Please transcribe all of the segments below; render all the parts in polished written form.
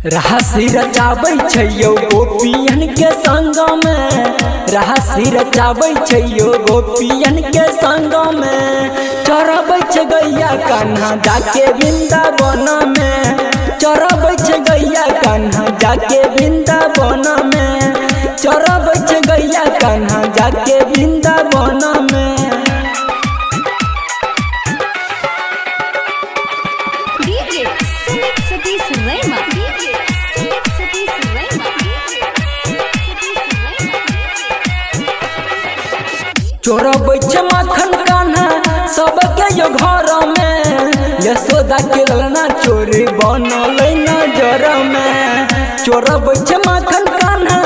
राशि रचाबै छै यो गोपियन के संग में, राशि रचाबै छै यो गोपियन के संग में। चढ़बै छै गैया कान्हा जाके वृंदावन में, चढ़बै छै गैया कान्हा जाके वृंदावन में, चढ़बै छै गैया कान्हा जाके वृंदावन में। चोरबै छै माखन कान्हा सबके यो घर में, यशोदा के ललना चोरी बनल नजर में। चोरबै छै माखन कान्हा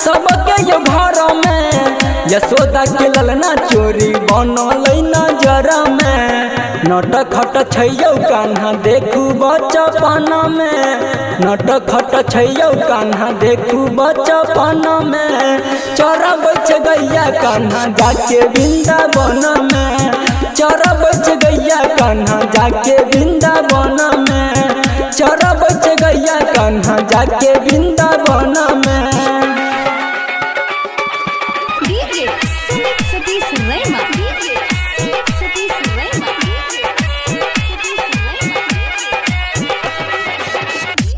सबके यो घर में, यशोदा के ललना चोरी बनल नजर में। नट खट छै यो कान्हा देखू बचपन में, नट खट छै यो कान्हा देखू बचपन में। चढ़बै छै गैया कान्हा जाके वृंदावन में, चढ़बै छै गैया कान्हा जाके वृंदावन में, चढ़बै छै गैया कान्हा जाके वृंदावन में।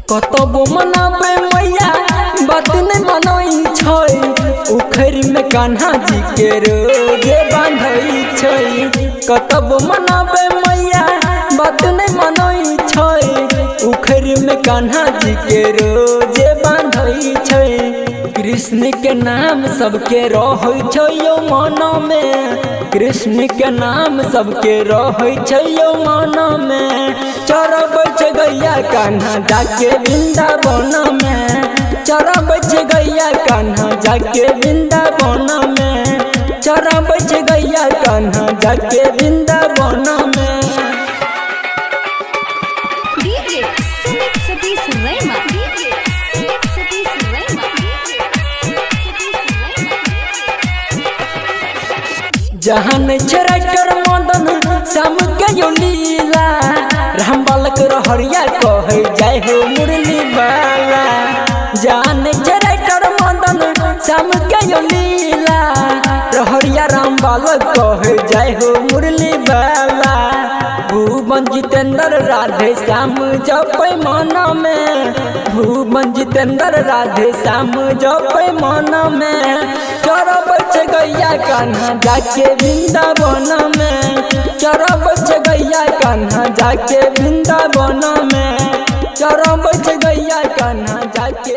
कतबो मनाबे मैया बात नहीं मनई छै, उखैर में कान्हा जी के रोजे बांधई छै। कतबो मनाबे मैया बात नहीं मनई छै, उखैर में कान्हा जी के रोजे बांधई छै। कृष्ण के नाम सबके रहै छै यो मन में, कृष्ण के नाम सबके रहै छै यो मन में। चढ़बै छै गैया कान्हा जाके वृंदावन में, चढ़बै छै गैया कान्हा जाके वृंदावन में, चढ़बै छै गैया कान्हा जाके वृंदावन में। जहाँ नहीं छै राइटर मदन श्याम के यो लीला, राम बालक रहरिया कहे जाय हो मुरली बाला। जहाँ नहीं छै राइटर मदन श्याम के यो लीला, रहरिया राम बालक कहे जाय हो मुरली बाला। भुवन जितेंद्र राधे श्याम जपै मन में, भुवन जितेंद्र राधे श्याम जपै मन में। चढ़बै छै गैया कान्हा जाके वृंदावन में, चढ़बै छै गैया कान्हा जाके वृंदावन में, चढ़बै छै गैया कान्हा जाके